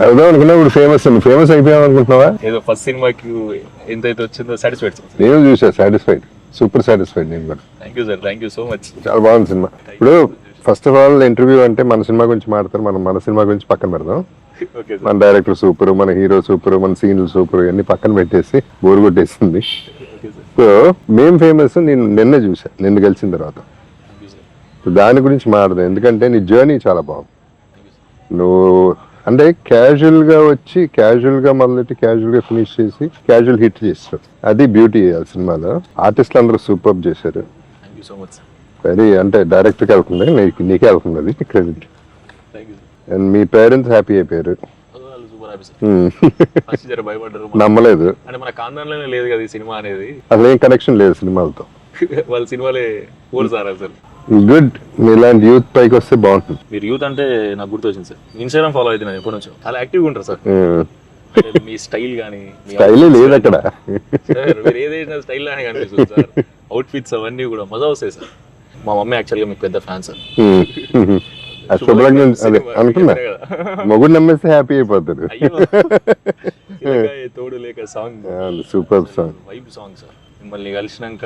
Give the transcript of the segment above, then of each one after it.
అవుదాం అనుకున్నా ఇప్పుడు ఫేమస్ అయిపోయాం అనుకుంటున్నావా? ఏదో ఫస్ట్ సినిమాకి ఎంతైతే వచ్చిందో సాటిస్ఫైడ్. నేను చూసా, సాటిస్ఫైడ్, సూపర్ సాటిస్ఫైడ్. నేను కూడా థ్యాంక్ యూ సో మచ్. చాలా బాగుంది సినిమా. ఇప్పుడు ఫస్ట్ ఆఫ్ ఆల్ ఇంటర్వ్యూ అంటే మన సినిమా గురించి మాట్లాడతారు, మనం మన సినిమా గురించి పక్కన పెడదాం. మన డైరెక్టర్ సూపర్, మన హీరో సూపర్, మన సీన్లు సూపర్, ఇవన్నీ పక్కన పెట్టేసి బోర్ కొట్టేసింది. సో మేం ఫేమస్ నేను నిన్నే చూసా, నిన్ను కలిసిన తర్వాత. దాని గురించి మాట్లాడదాం, ఎందుకంటే నీ జర్నీ చాలా బాగుంది. నువ్వు అంటే క్యాజువల్ గా వచ్చి క్యాజువల్ గా మొదలెట్టి క్యాజువల్ గా ఫినిష్ చేసి క్యాజువల్ హిట్ చేస్తారు. అది బ్యూటీ ఆ సినిమాలో. ఆర్టిస్టులు అందరూ సూపర్ చేశారు. వెరీ అంటే డైరెక్టర్ కి వెళ్తుంది, నీకే వెళ్తుంది అది credit. And me parents happy అయిపోయారు. నమ్మలేదు, లేదు కదా ఈ సినిమా అనేది. అసలు ఏం కనెక్షన్ లేదు సినిమాలతో. వాళ్ళ సినిమాలే అసలు. గుడ్, మీలాంటి యూత్ పైకి వస్తే బాగుంటుంది. మీరు యూత్ అంటే నాకు గుర్తొచ్చింది సార్, ఇన్స్టాగ్రామ్ ఫాలో అవుతున్నాను ఎప్పటి నుంచో. చాలా యాక్టివ్గా ఉంటారు సార్. మీ స్టైల్ కానీ స్టైల్ లేదు అక్కడ. మీరు ఏదైనా స్టైల్ లానే కనిపిస్తుంది సార్. అవుట్ ఫిట్స్ అవన్నీ కూడా మజా వస్తాయి సార్. మా మమ్మీ యాక్చువల్గా మీకు పెద్ద ఫ్యాన్ సార్. అదే అనుకున్నా, మొగుడు నమ్మేస్తే హ్యాపీ అయిపోతారు. తోడు లేక song super song, vibe song sir. మిమ్మల్ని కలిసినాక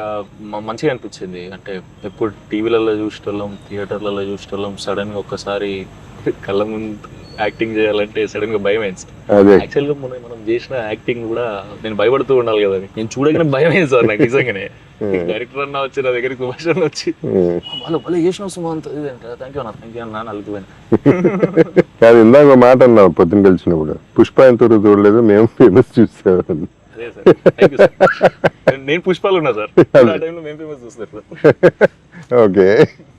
మంచిగా అనిపించింది. అంటే ఎప్పుడు టీవీలలో చూసేటోళ్ళం, థియేటర్లలో చూసేటోళ్ళం, సడన్ గా ఒక్కసారి కళ్ళ ముందు యాక్టింగ్ చేయాలంటే సడన్ గా భయం అయింది. యాక్చువల్ గా మనం చేసిన యాక్టింగ్ కూడా నేను భయపడుతూ ఉండాలి కదా, నేను చూడగానే భయం అయింది సార్ నాకు నిజంగానే. డైరెక్టర్ అన్న వచ్చి నా దగ్గరికి సుభాష్ అన్న వచ్చి వాళ్ళు చేసిన సుమంత్ థ్యాంక్ యూ అన్న అలిగిపోయాను. కాదు, ఇందాక మాట అన్నావు పొద్దున్న కలిసినప్పుడు, పుష్ప ఎంత చూడలేదు, మేము ఫేమస్ చూసాం. నేను పుష్పాలు ఉన్నా సార్, ఆ టైంలో మేము ఫేమస్ చూస్తారు సార్. ఓకే,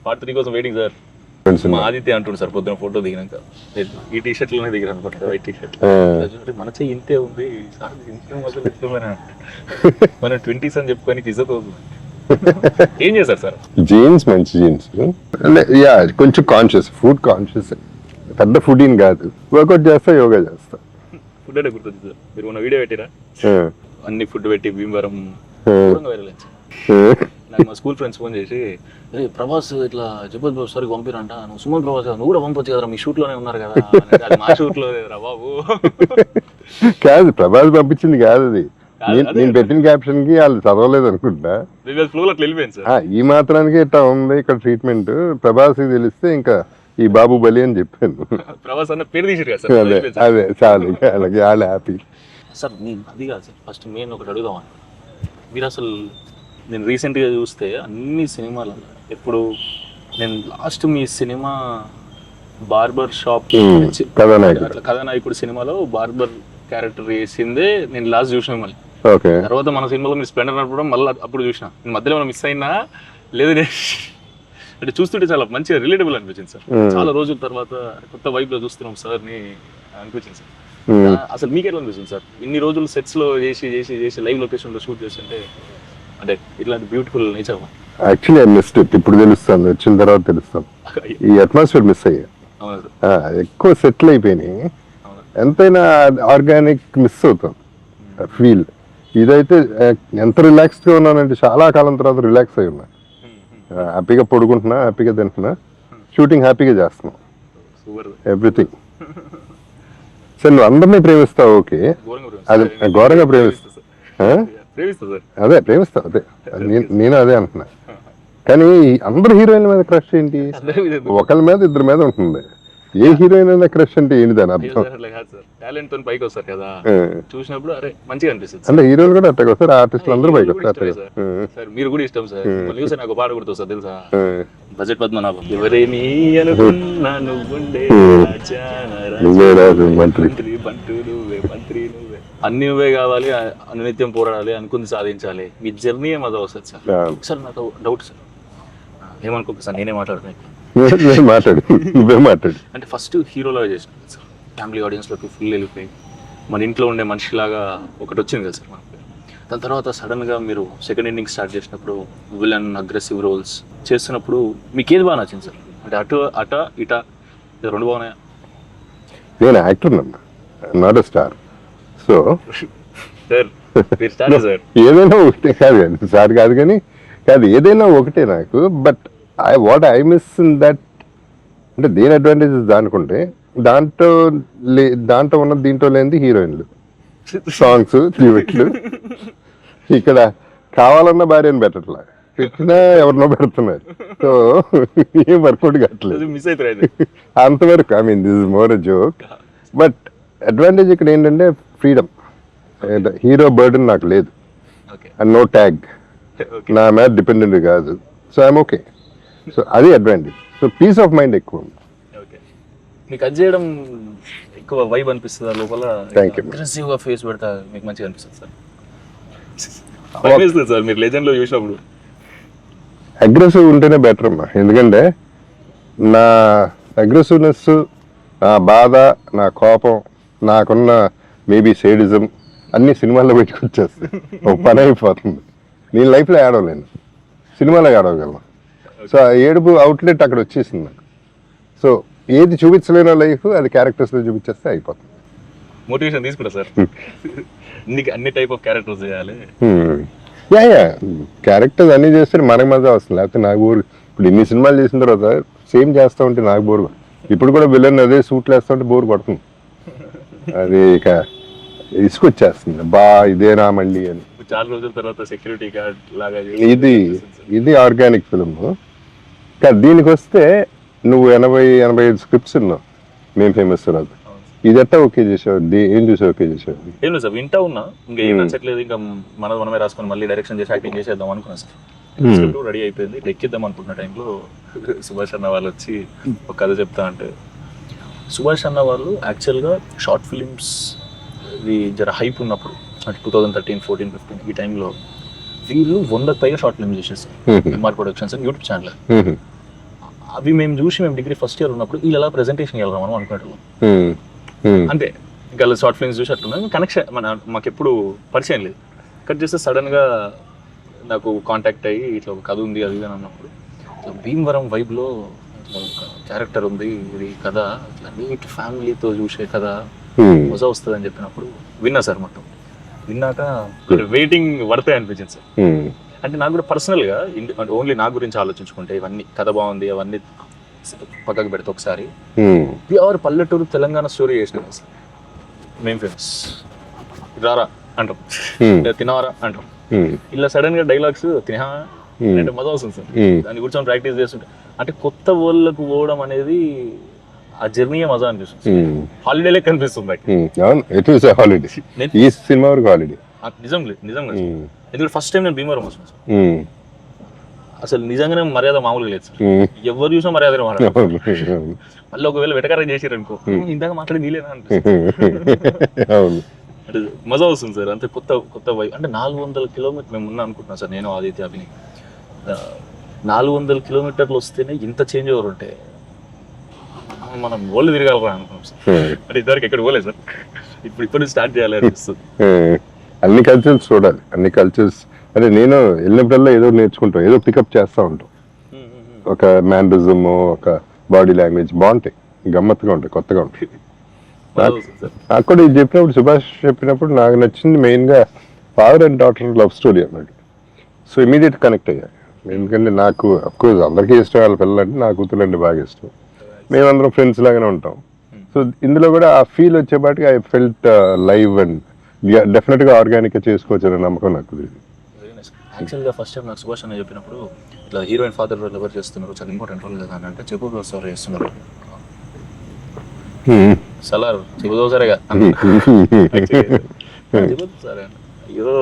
పార్ట్ 3 కోసం వెయిటింగ్ సార్. మా ఆదిత్య అంటుండు సార్ పొద్దున ఫోటో దిగినాక, ఈ టీ షర్ట్ లోనే దిగారు అనుకుంటా, వైట్ టీ షర్ట్. మన చెయ్యి ఇంతే ఉంది, మనం 20s అని చెప్పుకొని ఏం చేశారు సార్? జీన్స్, మంచి జీన్స్. యా, కొంచెం కాన్షియస్, ఫుడ్ కాన్షియస్. పెద్ద ఫుడ్ ఏం కాదు, వర్కౌట్ చేస్తా, యోగా చేస్తా. ఫుడ్ అంటే గుర్తుంది సార్, మీరు ఉన్న వీడియో పెట్టిరా అన్ని ఫుడ్ పెట్టి భీమవరం వైరల్. నాకు మా స్కూల్ ఫ్రెండ్స్ ఫోన్ చేసి, ప్రభాస్ ఇట్లా జబర్దస్త్ బాబు సార్కి పంపిరంట, నువ్వు సుమన్ ప్రభాస్ నువ్వు కూడా పంపొచ్చు కదా, మీ షూట్ లోనే ఉన్నారు కదా. మా షూట్ లో రా బాబు. కాదు, ప్రభాస్ పంపించింది కాదు అది, నేను పెట్టిన క్యాప్షన్ కి వాళ్ళు చదవలేదు అనుకుంటా. ఈ మాత్రానికి ఇట్లా ఉంది ఇక్కడ ట్రీట్మెంట్, ప్రభాస్ కి తెలిస్తే ఇంకా ఈ బాబు బలి అని చెప్పాను. ప్రభాస్ అన్న పేరు తీసారు కదా సార్. అదే చాలు, అలాగే వాళ్ళు హ్యాపీ సార్. నేను అది కాదు సార్, ఫస్ట్ మెయిన్ ఒకటి అడుగుదామని. మీరు అసలు నేను రీసెంట్గా చూస్తే అన్ని సినిమాలలో ఎప్పుడు నేను లాస్ట్ మీ సినిమా బార్బర్ షాప్ కథానాయకుడు సినిమాలో బార్బర్ క్యారెక్టర్ వేసిందే నేను లాస్ట్ చూసిన. మళ్ళీ తర్వాత మన సినిమాలో మీరు స్ప్లెండర్ నడపడం మళ్ళీ అప్పుడు చూసిన. నేను మధ్యలో మనం మిస్ అయినా లేదు, అంటే చూస్తుంటే చాలా మంచిగా రిలేటబుల్ అనిపించింది సార్. చాలా రోజుల తర్వాత కొత్త వైబ్ లో చూస్తున్నాం సార్ ని అనిపించింది సార్. అసలు మీకు ఎట్లా అనిపిస్తుంది సార్, ఇన్ని రోజులు సెట్స్ లో చేసి చేసి చేసి లైవ్ లొకేషన్ లో షూట్ చేస్తుంటే, అంటే ఇట్లాంటి beautiful nature? Actually I missed it. ఇప్పుడు తెలుస్తాను, వచ్చిన తర్వాత తెలుస్తాను. ఈ అట్మాస్ఫియర్ మిస్ అయ్యా, ఎక్కువ సెటిల్ అయిపోయినాయి. ఎంతైనా ఆర్గానిక్ మిస్ అవుతాం ఫీల్. ఇదైతే ఎంత రిలాక్స్డ్ గా ఉన్నానంటే చాలా కాలం తర్వాత రిలాక్స్ అయి ఉన్నా. హ్యాపీగా పడుకుంటున్నా, హ్యాపీగా తింటున్నా, షూటింగ్ హ్యాపీగా చేస్తున్నాం, ఎవ్రీథింగ్. సరే, నువ్వు అందరినీ ప్రేమిస్తావు, ఓకే, అది ఘోరంగా ప్రేమిస్తా. అదే ప్రేమిస్తావు, అదే నేను అదే అంటున్నా. కానీ అందరు హీరోయిన్ల మీద క్రష్ ఏంటి? ఒకళ్ళ మీద ఇద్దరి మీద ఉంటుంది. ఏ హీరోయిన్ అయినా క్రష్ అంటే ఏంటి దాని అర్థం? చూసినప్పుడు అరే మంచిగా అనిపిస్తుంది. అంటే హీరోలు కూడా అట్టగా వస్తారు, ఆర్టిస్టులు అందరూ పైకి వస్తారు. మీరు కూడా ఇష్టం సార్. చూస్తే నాకు పాట గుర్తు సార్, తెలుసా? బడ్జెట్ పద్మనాభం. ఎవరేమి అనుకున్నా అన్ని నువ్వే కావాలి, అనునిత్యం పోరాడాలి, అనుకుంది సాధించాలి, మీ జర్నీ మజా వస్తుంది సార్. సార్ నాకు డౌట్ సార్, ఏమనుకోక సార్, నేనే మాట్లాడుతున్నాను. మాట్లాడు, నువ్వే మాట్లాడు. అంటే ఫస్ట్ హీరోలాగా చేసినాను సార్, ఫ్యామిలీ ఆడియన్స్లోకి ఫుల్ వెళ్ళిపోయి మన ఇంట్లో ఉండే మనిషిలాగా ఒకటి వచ్చింది కదా సార్ మనకు. దాని తర్వాత సడన్గా మీరు సెకండ్ ఇన్నింగ్ స్టార్ట్ చేసినప్పుడు విలన్, అగ్రెసివ్ రోల్స్ చేస్తున్నప్పుడు మీకు ఏది బాగా నచ్చింది సార్? అంటే అట ఇట రెండు బాగున్నాయా? నేను యాక్టర్ అన్నా, not a star. So sir ఏదైనా ఒకటే కాదు, సార్ కాదు కానీ కాదు, ఏదైనా ఒకటే నాకు. But what I miss in that, అంటే దేని అడ్వాంటేజెస్ దానికుంటే దాంట్లో ఉన్న దీంట్లో లేనిది హీరోయిన్లు, సాంగ్స్, డ్యూయెట్లు. ఇక్కడ కావాలన్న భార్యను పెట్టట్లా, పెట్టినా ఎవరినో పెడుతున్నారు. సో ఏం వర్కౌట్ కావట్లేదు మిస్ అవుతారు అంతవరకు. I mean this is more a joke. But advantage ఇక్కడ ఏంటంటే ఫ్రీడమ్. హీరో బర్డన్ నాకు లేదు, అండ్ నో ట్యాగ్, నా మీద డిపెండెంట్ కాదు. So I'm okay. సో అది advantage. So peace of mind ఎక్కువ ఉంది. మీకు అది చేయడం ఎక్కువ వైబ్ అనిపిస్తుందా లోపల? Thank you. అగ్రెసివ్గా ఫేస్ పెడతా మీకు మంచిగా అనిపిస్తుంది సార్? సార్ మీరు లెజెండ్లో చూసినప్పుడు అగ్రెసివ్ ఉంటేనే బెటర్ అమ్మా. ఎందుకంటే నా అగ్రెసివ్నెస్, నా బాధ, నా కోపం, నాకున్న మేబీ సేడిజం అన్ని సినిమాల్లో పెట్టుకొచ్చేస్తాయి. ఒక పని అయిపోతుంది. నేను లైఫ్లో ఏడవలేను, సినిమాలో ఏడవగలను. సో ఆ ఏడుపు అవుట్లెట్ అక్కడ వచ్చేసింది నాకు. సో ఏది చూపించలేనో లైఫ్ అది క్యారెక్టర్స్లో చూపించేస్తే అయిపోతుంది. మోటివేషన్ తీసుకుంటా సార్. నీకు అన్ని టైప్ ఆఫ్ క్యారెక్టర్స్ చేయాలి. యా క్యారెక్టర్స్ అన్ని చేస్తే మనకు మజా వస్తుంది. లేకపోతే నాకు బోర్. ఇప్పుడు ఇన్ని సినిమాలు చేసిన తర్వాత సేమ్ చేస్తూ ఉంటే నాకు బోర్. ఇప్పుడు కూడా విలన్ అదే సూట్లు వేస్తూ ఉంటే బోర్ పడుతుంది. అది ఇక ఇసుకొచ్చేస్తుంది, ఇదేనా మళ్ళీ అని. చాలా రోజుల తర్వాత సెక్యూరిటీ గార్డ్ లాగా ఇది ఆర్గానిక్ ఫిల్మ్. కానీ దీనికి వస్తే నువ్వు 80-85 స్క్రిప్ట్స్ ఉన్నావు మేము ఫేమస్ తర్వాత. ఇది ఎట్టా ఓకే చేసావు? ఏం చూసి ఓకే చేసావు? ఏం లేదు సార్, వింటా ఉన్నా. ఇంకా ఏం నచ్చట్లేదు, ఇంకా మనమే రాసుకొని మళ్ళీ డైరెక్షన్ చేసి యాక్టింగ్ చేసేద్దాం అనుకున్నా సార్. స్క్రిప్ట్ రెడీ అయిపోయింది, ఎక్కిద్దాం అనుకుంటున్న టైంలో సుభాష్ అన్న వాళ్ళు వచ్చి ఒక కథ చెప్తా అంటే. సుభాష్ అన్న వాళ్ళు యాక్చువల్గా షార్ట్ ఫిలిమ్స్ జర హైప్ ఉన్నప్పుడు అంటే 2013, 14, 15 ఈ టైంలో వీళ్ళు 100కి పైగా షార్ట్ ఫిల్మ్స్ చేసేస్తారు. ఎంఆర్ ప్రొడక్షన్స్ అని యూట్యూబ్ ఛానల్. అవి మేము చూసి మేము డిగ్రీ ఫస్ట్ ఇయర్ ఉన్నప్పుడు వీళ్ళు ఎలా ప్రెజెంటేషన్ వెళ్ళాం మనం అనుకునేటోళ్ళం. అంతే, ఇంకా షార్ట్ ఫిల్మ్స్ చూసి అట్లున్నాం. కనెక్షన్ మాకు ఎప్పుడు పరిచయం లేదు. కట్ చేస్తే సడన్గా నాకు కాంటాక్ట్ అయ్యి ఇట్లా ఒక కథ ఉంది అది అని అన్నప్పుడు, భీమవరం వైబ్లో క్యారెక్టర్ ఉంది, ఇది కథ ఇట్లా నీట్ ఫ్యామిలీతో చూసే కథ మజా వస్తుంది అని చెప్పినప్పుడు విన్నా సార్. మొత్తం విన్నాక వెయిటింగ్ పడతాయి అనిపించింది సార్. అంటే నాకు కూడా పర్సనల్గా ఓన్లీ నా గురించి ఆలోచించుకుంటే ఇవన్నీ కథ బాగుంది అవన్నీ పక్కకు పెడితే ఒకసారి ప్యూర్ పల్లెటూరు తెలంగాణ స్టోరీ చేసినాం సార్. మేము ఫేమస్ రారా అంటాం, తినవరా అంటాం. ఇలా సడన్ గా డైలాగ్స్ తినా అంటే మజా వస్తుంది సార్. దాన్ని కూర్చొని ప్రాక్టీస్ చేస్తుంటే అంటే కొత్త వరల్డ్కు పోవడం అనేది ఆ జర్నీ మజా అనిపిస్తుంది. హాలిడే లెక్క అనిపిస్తుంది. నిజంగా ఎందుకంటే ఫస్ట్ టైం నేను భీమవరం వచ్చాను సార్. అసలు నిజంగానే మర్యాద మామూలుగా లేదు సార్. ఎవరు చూసినా మర్యాద మళ్ళీ ఒకవేళ వెటకారం చేసారు అనుకో, ఇందాక మాట్లాడి నీలేనా అనిపిస్తుంది. అంటే మజా వస్తుంది సార్. అంతే కొత్త వైపు. అంటే 400 కిలోమీటర్ మేము ఉన్నా అనుకుంటున్నాం సార్, నేను ఆదిత్య అభిని. 400 కిలోమీటర్లు వస్తేనే ఇంత చేంజ్ ఓవర్ ఉంటే మనం ఓళ్ళు తిరగాలరా అనుకున్నాం సార్. అంటే ఇద్దరికి ఎక్కడ పోలేదు సార్. ఇప్పుడు స్టార్ట్ చేయాలి అనిపిస్తుంది. అన్ని కల్చర్స్ చూడాలి, అన్ని కల్చర్స్. అంటే నేను వెళ్ళినప్పుడల్లా ఏదో నేర్చుకుంటాం, ఏదో పికప్ చేస్తూ ఉంటాం. ఒక మ్యానరిజం, ఒక బాడీ లాంగ్వేజ్ బాగుంటాయి, గమ్మత్తుగా ఉంటాయి, కొత్తగా ఉంటాయి. నాకు కూడా ఇది చెప్పినప్పుడు, సుభాష్ చెప్పినప్పుడు నాకు నచ్చింది మెయిన్గా father and daughter love story అన్నమాట. సో ఇమీడియట్ కనెక్ట్ అయ్యాయి. ఎందుకంటే నాకు అఫ్కోర్స్ అందరికీ ఇష్టం వాళ్ళ పిల్లలంటే, నా కూతురు అంటే బాగా ఇష్టం. మేమందరం ఫ్రెండ్స్ లాగానే ఉంటాం. సో ఇందులో కూడా ఆ ఫీల్ వచ్చేపాటికి ఐ ఫెల్ట్ లైవ్ అండ్ డెఫినెట్గా ఆర్గానిక్గా చేసుకోవచ్చు అనే నమ్మకం నాకు. యాక్చువల్గా ఫస్ట్ టైం నాకు సుభాష్ అన్న చెప్పినప్పుడు ఇట్లా హీరోయిన్ ఫాదర్ రోల్ ఎవరు చేస్తున్నారు, చాలా ఇంపార్టెంట్ రోల్ కదా అని అంటే చెప్పుకో సార్ చేస్తున్నారు. సలార్ చెబుదో సరేగా సరే ఏదో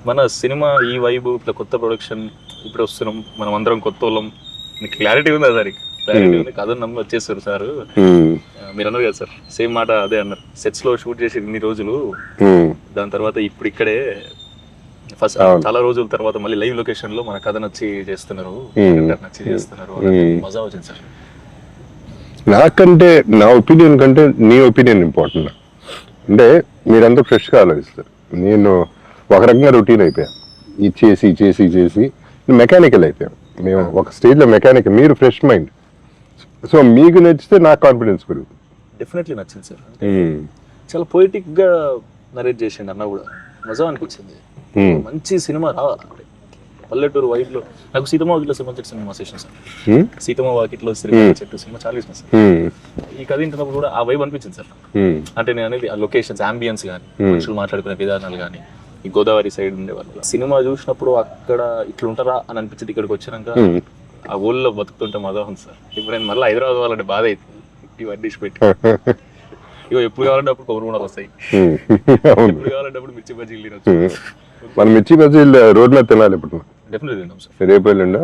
మన సినిమా ఈ వైబు ఇట్లా కొత్త ప్రొడక్షన్ ఇప్పుడు వస్తున్నాం, మనం అందరం కొత్త వాళ్ళం. మీకు క్లారిటీ ఉందా సార్? క్లారిటీ ఉంది. కథ నమ్మి వచ్చేస్తారు సార్. మీరు అన్నారు కదా సార్, సేమ్ మాట అదే అన్నారు. సెట్స్ లో షూట్ చేసి ఇన్ని రోజులు, దాని తర్వాత ఇప్పుడు ఇక్కడే ఫస్ట్ చాలా రోజుల తర్వాత మళ్ళీ లైవ్ లొకేషన్ లో మన కథ నచ్చి చేస్తున్నారు, మజా వచ్చింది సార్. నాకంటే నా ఒపీనియన్ కంటే నీ ఒపీనియన్ ఇంపార్టెంట్. అంటే మీరంతా ఫ్రెష్గా ఆలోచిస్తారు. నేను ఒక రకంగా రొటీన్ అయిపోయాను, ఇది చేసి చేసి చేసి మెకానికల్ అయిపోయాను. మేము ఒక స్టేజ్లో మెకానికల్, మీరు ఫ్రెష్ మైండ్. సో మీకు నచ్చితే నాకు కాన్ఫిడెన్స్ పెరుగుతుంది. డెఫినెట్లీ నచ్చింది సార్. చాలా పొయిటిక్ గా నరేట్ చేసిండు అన్న కూడా, మజా అనిపించింది. మంచి సినిమా రావాలి పల్లెటూరు వైబ్ లో. నాకు సీతమ్మ వాకిట్లో సినిమా చెట్టు సినిమా చేసిన సార్. సీతమ్మ వాకిట్లో సినిమా చెట్టు సినిమా చాలా ఇష్టం సార్. ఈ కథ వింటున్నప్పుడు కూడా ఆ వైబ్ అనిపించింది సార్. అంటే నేను అనేది ఆ లొకేషన్స్, అంబియన్స్ కానీ, మనుషులు మాట్లాడుకునే విధానాలు కానీ, ఈ గోదావరి సైడ్ ఉండేవాళ్ళు సినిమా చూసినప్పుడు అక్కడ ఇట్లుంటారా అని అనిపించింది. ఇక్కడికి వచ్చినాక ఆ ఊళ్ళో బతుకుతుంటే మజా ఉంది సార్. ఇప్పుడు నేను మళ్ళీ హైదరాబాద్ వాళ్ళంటే బాధ అవుతుంది ఇవన్నీ డిష్ పెట్టి. ఇగో ఎప్పుడు కావాలంటే అప్పుడు కొబ్బరి బొండాలు వస్తాయి, ఎప్పుడు కావాలంటే అప్పుడు మిర్చి బజ్జీలు తినొచ్చు. మనం మిర్చి బజ్జీలు రోడ్ మీద తినాలి ఇప్పుడు. డెఫినెట్లీ తింటాం సార్. రేపు వెళ్ళిండో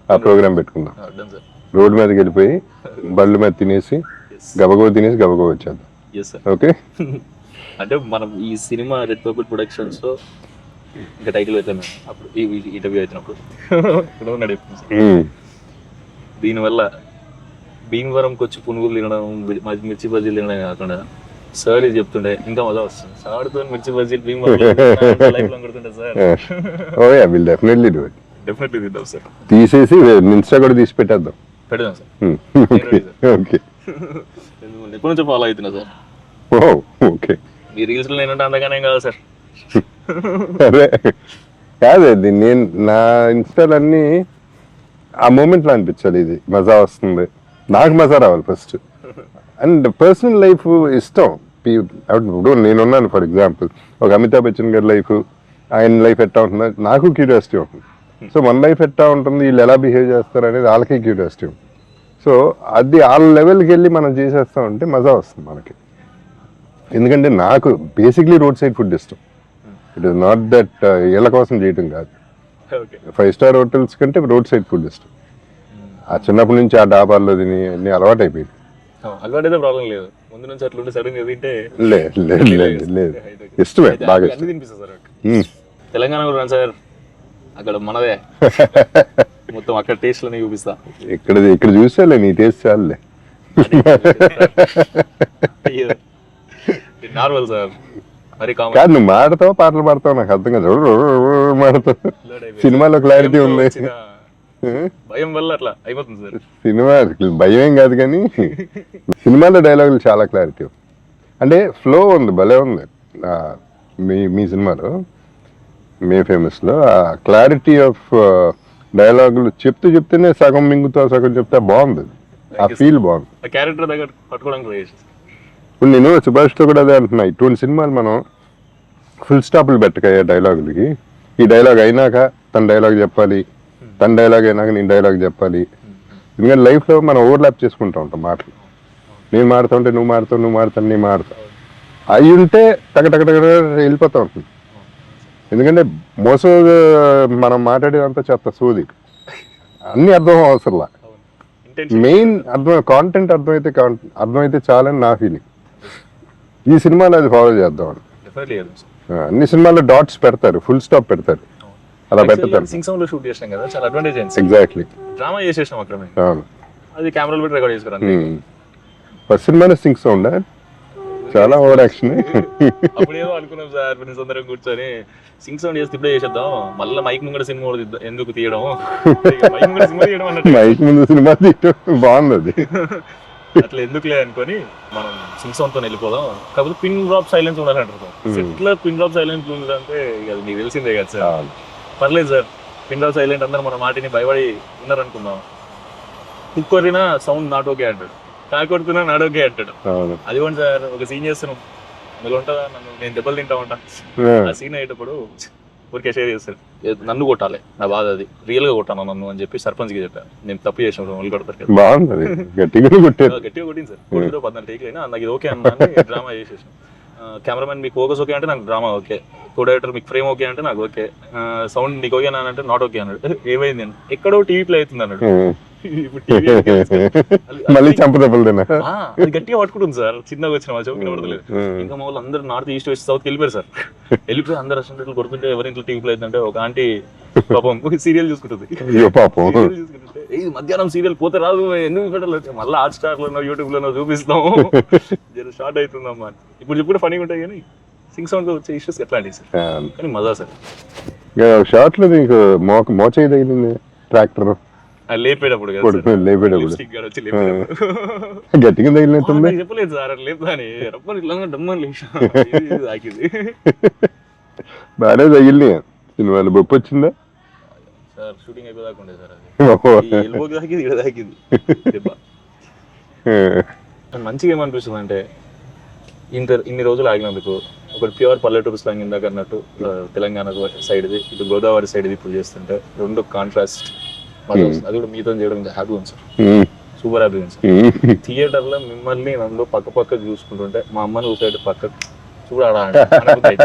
ఆ ప్రోగ్రామ్ పెట్టుకుందాం. Done sir. రోడ్ మీదకి వెళ్ళిపోయి బళ్ళు మీద తినేసి గబగబ తినేసి గబగబ వచ్చేద్దాం. Yes sir. ఓకే. అంటే మనం ఈ సినిమా రెడ్ పర్పుల్ ప్రొడక్షన్స్ లో ఇంకా టైటిల్ అయితే మేము అప్పుడు ఈ ఇంటర్వ్యూ అవుతున్నప్పుడు ఇక్కడ ఉన్నాడు ఎప్పుడు సార్. దీనివల్ల భీమవరంకి వచ్చి పునుగులు తినడం, మిర్చి బజ్జీలు తినడం కాకుండా సార్ ఇది చెప్తుండే ఇంకా మజా వస్తుంది. సార్తో మిర్చి బజ్జీలు భీమవరం లైఫ్ లాంగ్ కొడుతుండే sir. Oh yeah, will definitely do it. Definitely తింటాం సార్. తీసేసి ఇన్స్టా కూడా తీసి పెట్టేద్దాం. పెడదాం సార్. ఓకే. ఎప్పటి నుంచో ఫాలో అవుతున్నా సార్. ఓ ఓకే. మీ రీల్స్ లో నేనంటే అందగానే కాదు సార్. అదే కాదు, నేను నా ఇన్స్టాల్ అన్నీ ఆ మూమెంట్లో అనిపించాలి. ఇది మజా వస్తుంది, నాకు మజా రావాలి ఫస్ట్. అండ్ పర్సనల్ లైఫ్ ఇష్టం. ఇప్పుడు నేనున్నాను ఫర్ ఎగ్జాంపుల్, ఒక అమితాబ్ బచ్చన్ గారి లైఫ్, ఆయన లైఫ్ ఎట్టా ఉంటుందో నాకు క్యూరియాసిటీ ఉంటుంది. సో మన లైఫ్ ఎట్టా ఉంటుంది, వీళ్ళు ఎలా బిహేవ్ చేస్తారు అనేది వాళ్ళకి క్యూరియాసిటీ ఉంటుంది. సో అది వాళ్ళ లెవెల్కి వెళ్ళి మనం చేసేస్తామంటే మజా వస్తుంది మనకి. ఎందుకంటే నాకు బేసిక్లీ రోడ్ సైడ్ ఫుడ్ ఇష్టం. ఇట్ ఈస్ నాట్ దట్ ఇళ్ళ కోసం చేయటం కాదు. 5-star హోటల్స్ కంటే రోడ్ సైడ్ ఫుడ్ ఇష్టం. ఆ చిన్నప్పటి నుంచి ఆ డాబాల్లో తిని అన్ని అలవాటు అయిపోయింది. అలవాటు అయితే ప్రాబ్లం లేదు, ముందు నుంచి అట్లుంటే సడన్ గా తింటే లేదు ఇష్టమే, బాగా ఇష్టం. తినిపిస్తుంది సార్. తెలంగాణ కూడా సార్, అక్కడ మనదే మొత్తం అక్కడ టేస్ట్ లోనే చూపిస్తా. ఇక్కడ చూసేలే, నీ టేస్ట్ చాలులే. Normal sir. మరి కాదు, నువ్వు మాడతావు, పాటలు పాడతావు, నాకు అర్థం కాదు. మాడతావు, సినిమాలో క్లారిటీ ఉంది. భయం వల్ల అట్లా అయిపోతుంది సార్. సినిమా భయం ఏం కాదు, కానీ సినిమాలో డైలాగులు చాలా క్లారిటీ, అంటే ఫ్లో ఉంది, భలే ఉంది. మీ సినిమాలో, మే ఫేమస్లో ఆ క్లారిటీ ఆఫ్ డైలాగులు చెప్తేనే సగం మింగుతా, సగం చెప్తే బాగుంది. ఆ ఫీల్ బాగుంది. క్యారెక్టర్ దగ్గర పట్టుకోవడానికి ట్రై చేసి. ఇప్పుడు నేను సుభాష్తో కూడా అదే అంటున్నా, ఇటువంటి సినిమాలు మనం ఫుల్ స్టాప్లు పెట్టక డైలాగులకి. ఈ డైలాగ్ అయినాక తన డైలాగ్ చెప్పాలి, తన డైలాగ్ అయినాక నేను డైలాగ్ చెప్పాలి. ఎందుకంటే లైఫ్లో మనం ఓవర్లాప్ చేసుకుంటూ ఉంటాం మాటలు. నేను మాడుతూ ఉంటే నువ్వు మాడుతావు, నువ్వు మాడుతాను నేను మాడుతావు. అవి ఉంటే టక వెళ్ళిపోతూ ఉంటుంది. ఎందుకంటే మనం మాట్లాడేదంతా చెత్త సోది, అన్నీ అర్థం అవసరంలా. మెయిన్ కాంటెంట్ అర్థమైతే చాలని నా ఫీలింగ్. ఈ సినిమాలో అది ఫాలో చేద్దాం. అన్ని సినిమాల్లో డాట్స్ పెడతారు, ఫుల్ స్టాప్ పెడతారు, అలా పెడతారు. షూట్ చేసాం కదా, చాలా అడ్వాంటేజ్ అయింది. ఎగ్జాక్ట్లీ. డ్రామా చేసేసాం అక్కడ, అది కెమెరాలో పెట్టి రికార్డ్ చేసుకున్నాం. ఫస్ట్ సినిమానే సింగ్ సౌండ్, చాలా ఓవర్ యాక్షన్. అప్పుడు ఏదో అనుకున్నాం సార్, ఫ్రెండ్స్ అందరం కూర్చొని సింగ్ సౌండ్ చేస్తే ఇప్పుడే చేసేద్దాం, మళ్ళీ మైక్ ముందు సినిమా ఎందుకు తీయడం, మైక్ ముందు సినిమా తీయడం బాగుంది. అట్లా ఎందుకులే అనుకొని మనం సింగ్ సౌండ్ తో వెళ్ళిపోదాం. కాకపోతే పిన్ డ్రాప్ సైలెన్స్ ఉండాలంటారు. ఇట్లా పిన్ డ్రాప్ సైలెన్స్ ఉందంటే అది మీకు తెలిసిందే కదా సార్. పర్లేదు సార్, పిన్ డ్రాప్ సైలెంట్ అందరూ మన మాటిని భయపడి ఉన్నారనుకుందాం. కుక్కరినా సౌండ్ నాట్ ఓకే అంటాడు, కాకొడుతున్నా నాట్ ఓకే అంటాడు. అది కూడా సార్, ఒక సీన్ చేస్తున్నాం, అందులో ఉంటుందా నన్ను నేను దెబ్బలు తింటా ఉంటా. ఆ సీన్ అయ్యేటప్పుడు ఊరికే షేర్ చేస్తాడు, నన్ను కొట్టాలి, నా బాధ అది, రియల్ గా కొట్టాను నన్ను అని చెప్పి సర్పంచ్కి చెప్పాను. నేను తప్పు చేసినప్పుడు వాళ్ళు కొడతారు కదా, బాగుంది, గట్టిగా కొట్టింది సార్. 14 టేక్ అయినా నాకు ఇది ఓకే అన్నా, డ్రామా చేసేసాను. కెమెరామెన్ మీకు ఫోకస్ ఓకే అంటే నాకు డ్రామా ఓకే, కో డైరెక్టర్ మీకు ఫ్రేమ్ ఓకే అంటే నాకు ఓకే, సౌండ్ నీకు ఓకే అంటే నాట్ ఓకే అన్నాడు. ఏమైంది అని, ఎక్కడో టీవీ ప్లే అవుతుంది అన్నాడు. మళ్ళీ చంపదెబ్బలు అది గట్టిగా పట్టుకుంటుంది సార్. చిన్నగా వచ్చిన వాళ్ళు చౌకి పడతలేదు. ఇంకా మా వాళ్ళు అందరూ నార్త్ ఈస్ట్ వెస్ట్ సౌత్ వెళ్ళిపోయారు సార్. వెళ్ళిపోయి అందరు రెస్టారెంట్లు కొడుతుంటే ఎవరి ఇంట్లో టీవీ ప్లే అవుతుందంటే ఒక ఆంటీ పాపం సీరియల్ చూసుకుంటుంది. ఇది మధ్యాహ్నం సీరియల్ పోతే రాదు, ఎందుకు పెట్టలేదు, మళ్ళీ హాట్ స్టార్ లోనో యూట్యూబ్ లోనో చూపిస్తాం, జర షార్ట్ అవుతుందమ్మా. ఇప్పుడు చెప్పుడు ఫనీగా ఉంటాయి, కానీ సింగ్ సౌండ్ వచ్చే ఇష్యూస్ ఎట్లాంటివి సార్, కానీ మజా సార్. షార్ట్ లో నీకు మోచేయి తగిలింది ట్రాక్టర్ లేపేటప్పుడు గట్టిగా తగిలినట్టుంది. చెప్పలేదు సార్ అట్లా లేపుతాని, రప్పని ఇట్లా డమ్మని లేచా తాకింది. బాగానే తగిలినాయి సినిమాలు. బొప్పు వచ్చిందా సార్? షూటింగ్ అయిపోదాకుండే సార్, అది ఎల్బోకి తాకింది, ఇక్కడ తాకింది. నాకు మంచిగా ఏమనిపిస్తుంది అంటే ఇన్ని రోజులు ఆగినందుకు ఒకటి ప్యూర్ పల్లెటూరు స్లాంగ్ ఇందాక అన్నట్టు తెలంగాణ సైడ్ది ఇటు గోదావరి సైడ్ది ఇప్పుడు చేస్తుంటే రెండు కాంట్రాస్ట్ అది కూడా మీతో చేయడం హ్యాపీ ఉంది సార్, సూపర్ హ్యాపీ ఉంది సార్. థియేటర్లో మిమ్మల్ని నన్ను పక్క చూసుకుంటుంటే మా అమ్మని సైడ్ పక్క చూడాడా జగపతి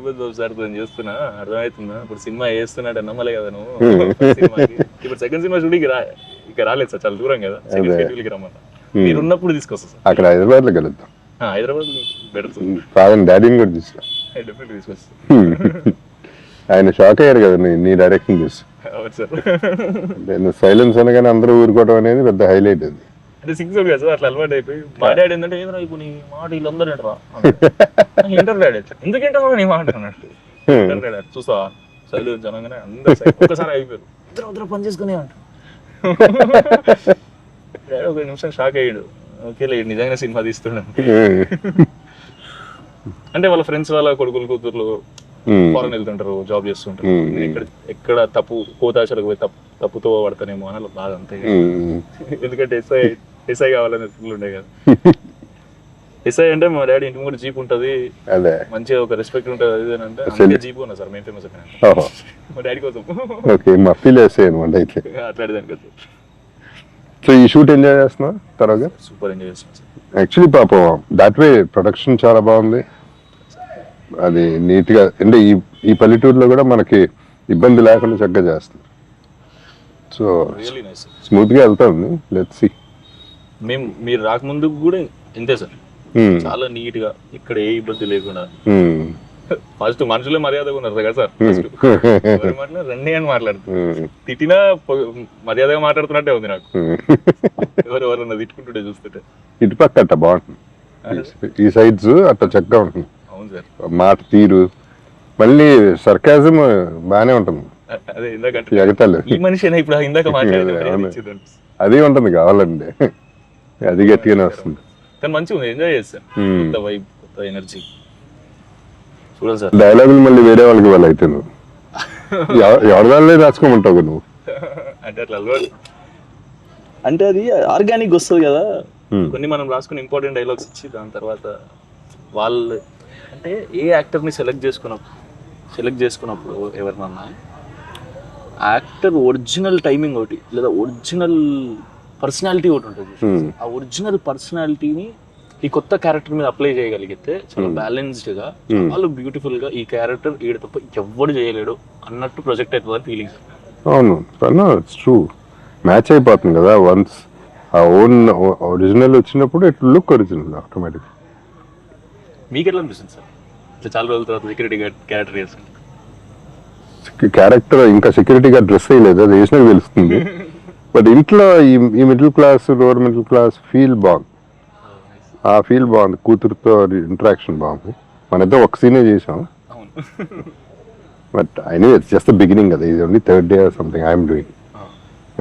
బాబు సార్ తో చేస్తున్నా అర్థమవుతుందా, ఇప్పుడు సినిమా వేస్తున్నాడు నమ్మలే కదా నువ్వు సినిమాకి. ఇప్పుడు సెకండ్ సినిమా షూటింగ్ ఇక రాలేదు సార్, చాలా దూరం కదా, సెకండ్ షెడ్యూల్కి రమ్మన్నా. మీరు ఉన్నప్పుడు తీసుకొస్తా సార్, అక్కడ హైదరాబాద్ లో కలుద్దాం. హైదరాబాద్ బెటర్ ఫాదర్ డాడీని కూడా తీసుకురా, డెఫినెట్లీ తీసుకొస్తా. ఆయన షాక్ అయ్యారు కదా నీ డైరెక్షన్ చూసి. అవును సార్, నేను సైలెన్స్ అనగానే అందరూ ఊరుకోవడం అనేది పెద్ద హైలైట్ అది. అంటే సిక్స్ కదా సార్, అట్లా అలవాటు అయిపోయి మా డాడీ ఏంటంటే ఏదో ఇప్పుడు నీ మాట వీళ్ళందరూ ఏంటరా ఇంటర్ డాడీ ఎందుకు ఏంటో నీ మాట అన్నట్టు ఇంటర్ డాడీ చూసా చదువు జనంగానే అందరూ ఒక్కసారి అయిపోయారు, ఇద్దరు పని చేసుకునే అంట. డాడీ ఒక నిమిషం షాక్ అయ్యాడు, ఓకేలే నిజంగా సినిమా తీస్తున్నాను. అంటే వాళ్ళ ఫ్రెండ్స్ వాళ్ళ కొడుకులు కూతుర్లు ఫారెన్ వెళ్తుంటారు, జాబ్ చేస్తుంటారు, ఎక్కడ తప్పు కోతాశలకు పోయి తప్పుతో పడతానేమో అని బాధ అంతే. ఎందుకంటే ఎస్ఐ కావాలనే ఉండే కదా. ఎస్ఐ అంటే మా డాడీ ఇంటి ముందు జీప్ ఉంటది, మంచిగా ఒక రెస్పెక్ట్ ఉంటది, అది అంటే అందుకే జీప్ ఉన్నా సార్ మేము ఫేమస్ అయిపోయినా మా డాడీ కోసం. అట్లాంటిదాని కదా. సో ఈ షూట్ ఎంజాయ్ చేస్తున్నా తర్వాత సూపర్ ఎంజాయ్ చేస్తున్నాం సార్. యాక్చువల్లీ పాపం దాట్ వే ప్రొడక్షన్ చాలా బాగుంది, అది నీట్ గా అంటే ఈ పల్లెటూరులో కూడా మనకి ఇబ్బంది లేకుండా చక్కగా చేస్తుంది. సో రియల్లీ నైస్, స్మూత్ గా వెళ్తా ఉంది. Let's see. మీరు రాకముందు కూడా ఇంతే సార్, చాలా నీట్ గా ఇక్కడ ఏ ఇబ్బంది లేకుండా. ఫస్ట్ మనుషులే మర్యాదగా ఉన్నారు కదా సార్, ఫస్ట్ రండి అని మాట్లాడుతున్నారు, తిట్టినా మర్యాదగా మాట్లాడుతున్నట్టే ఉంది నాకు. ఎవరెవరన్నా తిట్టుకుంటుంటే చూస్తుంటే ఇటుపక్క అట్ట బాగుంటుంది, ఈ సైడ్స్ అట్ట చక్కగా ఉంటుంది. అవును సార్, మాట తీరు మళ్ళీ సర్కాజం బానే ఉంటుంది. అదే ఇందాక ఎగతాలు ఈ మనిషి ఇప్పుడు ఇందాక మాట్లాడేది అది ఉంటుంది కావాలండి, అది గట్టిగానే వస్తుంది. కానీ మంచిగా ఉంది, ఎంజాయ్ చేస్తాను. కొత్త వైబ్, కొత్త ఎనర్జీ చూడాలి సార్. డైలాగులు మళ్ళీ వేరే వాళ్ళకి వాళ్ళు అయితే నువ్వు ఎవరిదాళ్ళే రాసుకోమంటావు నువ్వు. అంటే అట్లా అలవాటు, అంటే అది ఆర్గానిక్ వస్తుంది కదా. కొన్ని మనం రాసుకుని ఇంపార్టెంట్ డైలాగ్స్ ఇచ్చి దాని తర్వాత వాళ్ళు అంటే ఏ యాక్టర్ని సెలెక్ట్ చేసుకున్నప్పుడు ఎవరినన్నా యాక్టర్ ఒరిజినల్ టైమింగ్ ఒకటి లేదా ఒరిజినల్ పర్సనాలిటీ ఒకటి ఉంటుంది. ఆ ఒరిజినల్ పర్సనాలిటీని ఈ కొత్త క్యారెక్టర్ మీద అప్లై చేయగలిగితే చాలా బ్యాలెన్స్డ్ గా, చాలా బ్యూటిఫుల్ గా ఈ క్యారెక్టర్ ఈడ తప్ప ఎవరు చేయలేడు అన్నట్టు ప్రొజెక్ట్ అవుతుంది అని ఫీలింగ్. అవును, ఇట్స్ ట్రూ, మ్యాచ్ అయిపోతుంది కదా. వన్స్ ఆ ఓన్ ఒరిజినల్ వచ్చినప్పుడు ఇట్ లుక్ ఒరిజినల్ ఆటోమేటిక్. మీకు ఎట్లా అనిపిస్తుంది సార్ ఇట్లా చాలా రోజుల తర్వాత సెక్యూరిటీ గార్డ్ క్యారెక్టర్ చేస్తుంది? క్యారెక్టర్ ఇంకా సెక్యూరిటీ గార్డ్ డ్రెస్ అయ్యలేదు, అది వేసినాక తెలుస్తుంది. బట్ ఇంట్లో ఈ middle class lower middle class feel బాగుంది, ఆ ఫీల్ బాగుంది. కూతురుతో ఇంటరాక్షన్ బాగుంది. మన ఇద్దరు ఒక సీనే చేసాం, but I know it's just the beginning కదా, ఇది only third day something I'm doing.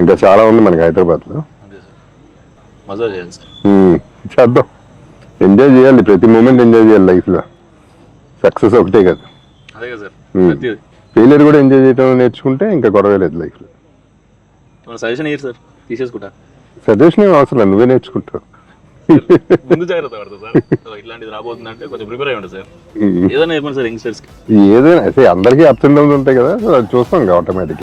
ఇంకా చాలా ఉంది మనకి హైదరాబాద్లో, మజా చేయాలి సార్. చేద్దాం, ఎంజాయ్ చేయాలి, ప్రతి మూమెంట్ ఎంజాయ్ చేయాలి లైఫ్లో. సక్సెస్ ఒకటే కదా, అదే కదా సార్. ఫెయిలియర్ కూడా ఎంజాయ్ చేయడం నేర్చుకుంటే ఇంకా గొడవ లేదు లైఫ్లో. సజెషన్ ఇయ్యారు సార్, తీసేసుకుంటా. సజెషన్ ఏం అవసరం లేదు, నువ్వే నేర్చుకుంటావు. ముందు జాగ్రత్త పడతా సార్, ఇట్లాంటిది రాబోతుందంటే కొంచెం ప్రిపేర్ అయ్యి ఉంటుంది సార్. ఏదైనా చెప్పండి సార్ యంగ్స్టర్స్కి. ఏదైనా అయితే అందరికీ అప్స్ అండ్ డౌన్స్ ఉంటాయి కదా, అది చూస్తాం ఆటోమేటిక్.